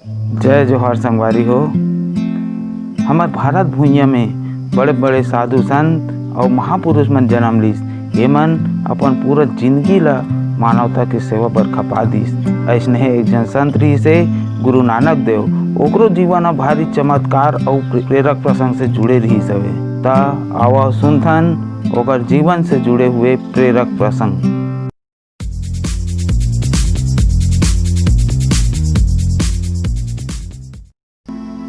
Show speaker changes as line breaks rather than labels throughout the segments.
जय जोहार संगवारी हो। हमार भारत भूइया में बड़े बड़े साधु संत और महापुरुष मन जन्म लिस। एमन अपन पूरा जिंदगी ला मानवता के सेवा पर खपा दिस। ऐसने एक जन संत रही से गुरु नानक देव। ओकरो जीवन भारी चमत्कार और प्रेरक प्रसंग से जुड़े रही सवे। ता आवा सुनथन ओकर जीवन से जुड़े हुए प्रेरक प्रसंग।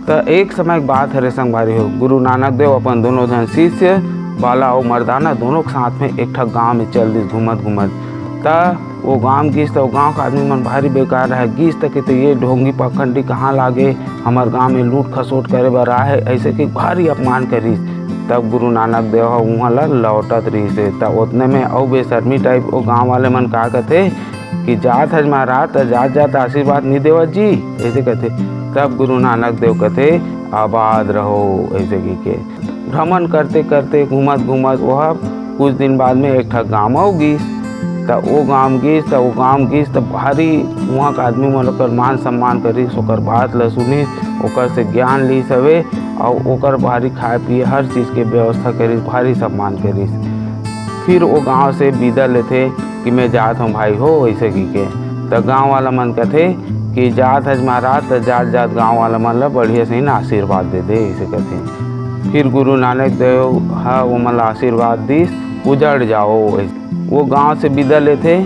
तो एक समय की बात है संगवारी हो। गुरु नानक देव अपन दोनों जन शिष्य बाला और मर्दाना दोनों के साथ में एक ठक गाँव में चल दी घूमत घूमत। ता वो गाँव गिस तो गाँव का आदमी मन भारी बेकार है। गिस तक तो ये ढोंगी पखंडी कहाँ लागे, हमार गाँव में लूट खसोट करे बर आए ऐसे कि भारी अपमान करिस। तब गुरु नानक देव वहाँ ला लौटत रही से। तब उतने में और बेशर्मी टाइप वो गाँव वाले मन का कहते कि जात हज महाराज तो जात जात आशीर्वाद नहीं देवत जी, ऐसे कहते। तब गुरु नानक देव कहते आबाद रहो, ऐसे की के भ्रमण करते करते घूमत घूमत वह कुछ दिन बाद में एक ठक गाँव गिस। तब वो गाँव गिस तो भारी वहाँ का आदमी मन ओकर मान सम्मान करिस, ओकर बात ल सुनिस, ओकर से ज्ञान ली सवे और ओकर भारी खाए पिए हर चीज़ के व्यवस्था करिस, भारी सम्मान करिस। फिर वो गाँव से विदा लेते कि मैं जात हूँ भाई हो, ऐसे की के। तो गाँव वाला मन कहते कि जात हज महाराज तो जात जात गाँव वाला मन ला बढ़िया से ना आशीर्वाद दे दे, ऐसे कहते। फिर गुरु नानक देव हाँ वो मन ला आशीर्वाद दिस, उजड़ जाओ। वो गांव से विदा लेते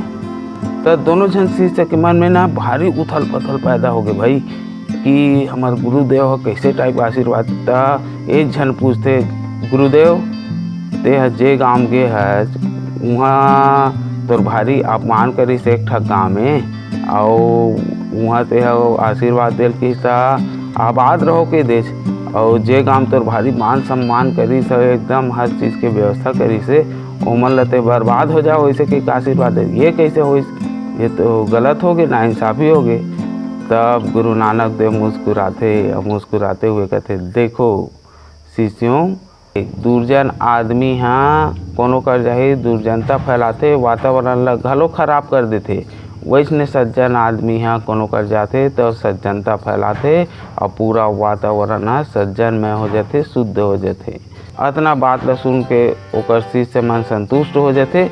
तो दोनों जन शिष्य के मन में ना भारी उथल पथल पैदा हो गए भाई कि हमारे गुरुदेव कैसे टाइप आशीर्वाद देता। एक जन पूछते गुरुदेव ते जे गाँव के है वहाँ तोर भारी अपमान करिस एक ठक गाँव में और वहाँ ते आशीर्वाद दिल कि आबाद रहो के देश और जे गाँव तोर भारी मान सम्मान करिस एकदम हर चीज़ के व्यवस्था करिस ओमन लते बर्बाद हो जाओ, ऐसे कि आशीर्वाद दे। ये कैसे हो, ये तो गलत हो गए, नाइंसाफ़ी हो गए। तब गुरु नानक देव मुस्कुराते हुए कहते देखो शिष्यों, एक दुर्जन आदमी हाँ कोनो कर जाए दुर्जनता फैलाते वातावरण ला घलो खराब कर देते। वैसने सज्जन आदमी हाँ कोनो कर जाते तो सज्जनता फैलाते और पूरा वातावरण सज्जन में हो जाते, शुद्ध हो जाते। अतना बात ला सुन के ओकर शिष्य मन संतुष्ट हो जाते।